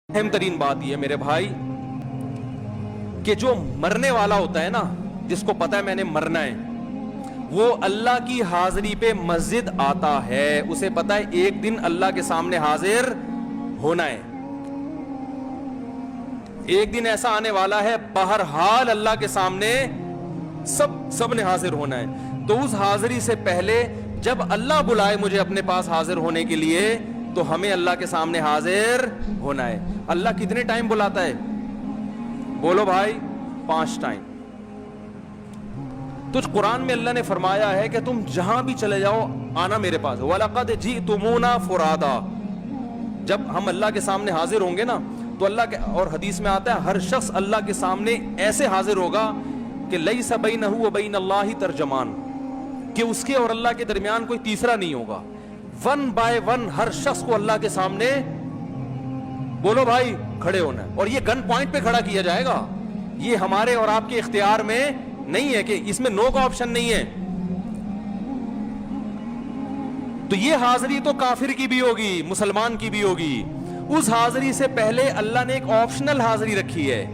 اہم ترین بات یہ میرے بھائی کہ جو مرنے والا ہوتا ہے نا، جس کو پتا ہے میں نے مرنا ہے، وہ اللہ کی حاضری پہ مسجد آتا ہے، اسے پتا ہے ایک دن اللہ کے سامنے حاضر ہونا ہے، ایک دن ایسا آنے والا ہے بہرحال اللہ کے سامنے سب نے حاضر ہونا ہے۔ تو اس حاضری سے پہلے جب اللہ بلائے مجھے اپنے پاس حاضر ہونے کے لیے تو ہمیں اللہ کے سامنے حاضر ہونا ہے۔ اللہ کتنے ٹائم بلاتا ہے؟ بولو بھائی، 5 ٹائم۔ تو قرآن میں اللہ نے فرمایا ہے کہ تم جہاں بھی چلے جاؤ آنا میرے پاس۔ وَلَقَدْ جِئْتُمُونَا فُرَادًا۔ جب ہم اللہ کے سامنے حاضر ہوں گے نا تو اللہ کے، اور حدیث میں آتا ہے ہر شخص اللہ کے سامنے ایسے حاضر ہوگا کہ لَيْسَ بَيْنَهُ وَبَيْنَ اللَّهِ ترجمان، کہ اس کے اور اللہ کے درمیان کوئی تیسرا نہیں ہوگا۔ 1 بائی 1 ہر شخص کو اللہ کے سامنے، بولو بھائی، کھڑے ہونا ہے، اور یہ گن پوائنٹ پہ کھڑا کیا جائے گا۔ یہ ہمارے اور آپ کے اختیار میں نہیں ہے کہ اس میں نو کا آپشن نہیں ہے۔ تو یہ حاضری تو کافر کی بھی ہوگی، مسلمان کی بھی ہوگی۔ اس حاضری سے پہلے اللہ نے ایک آپشنل حاضری رکھی ہے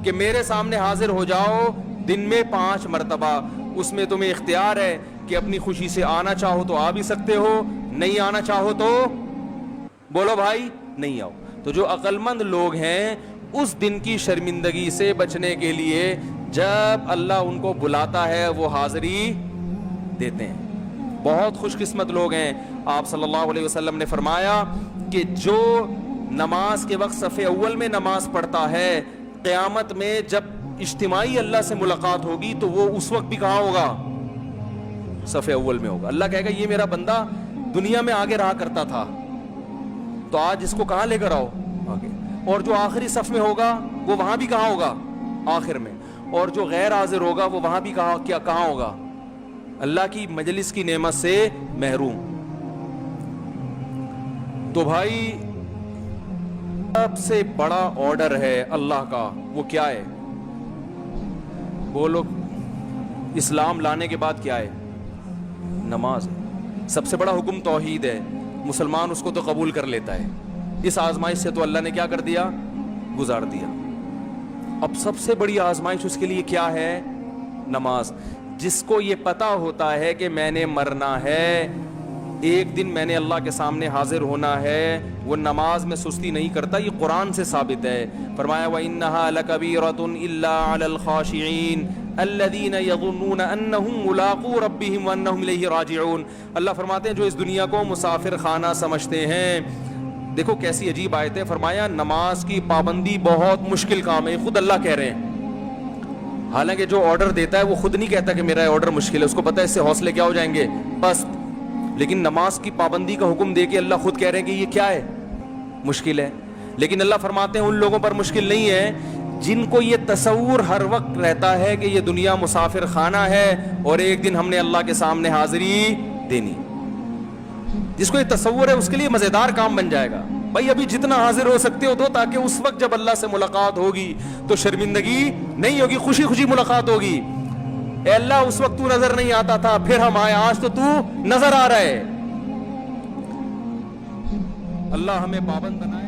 کہ میرے سامنے حاضر ہو جاؤ دن میں 5 مرتبہ۔ اس میں تمہیں اختیار ہے کہ اپنی خوشی سے آنا چاہو تو آ بھی سکتے ہو، نہیں آنا چاہو تو بولو بھائی نہیں آؤ۔ تو جو عقل مند لوگ ہیں اس دن کی شرمندگی سے بچنے کے لیے جب اللہ ان کو بلاتا ہے وہ حاضری دیتے ہیں۔ بہت خوش قسمت لوگ ہیں۔ آپ صلی اللہ علیہ وسلم نے فرمایا کہ جو نماز کے وقت صف اول میں نماز پڑھتا ہے، قیامت میں جب اجتماعی اللہ سے ملاقات ہوگی تو وہ اس وقت بھی کہاں ہوگا؟ صف اول میں ہوگا۔ اللہ کہے گا یہ میرا بندہ دنیا میں آگے رہا کرتا تھا، تو آج اس کو کہاں لے کر آؤ؟ آگے۔ اور جو آخری صف میں ہوگا وہ وہاں بھی کہاں ہوگا؟ آخر میں۔ اور جو غیر حاضر ہوگا وہ وہاں بھی کہاں ہوگا؟ اللہ کی مجلس کی نعمت سے محروم۔ تو بھائی سب سے بڑا آرڈر ہے اللہ کا، وہ کیا ہے؟ بولو، اسلام لانے کے بعد کیا ہے؟ نماز ہے۔ سب سے بڑا حکم توحید ہے، مسلمان اس کو تو قبول کر لیتا ہے۔ اس آزمائش سے تو اللہ نے کیا کر دیا؟ گزار دیا۔ اب سب سے بڑی آزمائش اس کے لیے کیا ہے؟ نماز۔ جس کو یہ پتا ہوتا ہے کہ میں نے مرنا ہے، ایک دن میں نے اللہ کے سامنے حاضر ہونا ہے، وہ نماز میں سستی نہیں کرتا۔ یہ قرآن سے ثابت ہے۔ فرمایا وَإِنَّهَا لَكَبِيرَةٌ إِلَّا عَلَى الْخَاشِعِينَ الَّذِينَ يَظُنُّونَ أَنَّهُمْ مُلَاقُو رَبِّهِمْ وَأَنَّهُمْ إِلَيْهِ رَاجِعُونَ۔ اللہ فرماتے ہیں جو اس دنیا کو مسافر خانہ سمجھتے ہیں، دیکھو کیسی عجیب آیت ہے۔ فرمایا نماز کی پابندی بہت مشکل کام ہے، خود اللہ کہہ رہے ہیں۔ حالانکہ جو آرڈر دیتا ہے وہ خود نہیں کہتا کہ میرا آرڈر مشکل ہے، اس کو پتا ہے اس سے حوصلے کیا ہو جائیں گے، بس۔ لیکن نماز کی پابندی کا حکم دے کے اللہ خود کہہ رہے ہیں کہ یہ کیا ہے؟ مشکل ہے۔ لیکن اللہ فرماتے ہیں ان لوگوں پر مشکل نہیں ہے جن کو یہ تصور ہر وقت رہتا ہے کہ یہ دنیا مسافر خانہ ہے اور ایک دن ہم نے اللہ کے سامنے حاضری دینی۔ جس کو یہ تصور ہے اس کے لیے مزیدار کام بن جائے گا۔ بھائی ابھی جتنا حاضر ہو سکتے ہو تو، تاکہ اس وقت جب اللہ سے ملاقات ہوگی تو شرمندگی نہیں ہوگی، خوشی خوشی ملاقات ہوگی۔ اے اللہ اس وقت تو نظر نہیں آتا تھا، پھر ہم آئے، آج تو نظر آ رہا ہے۔ اللہ ہمیں پابند بنائے۔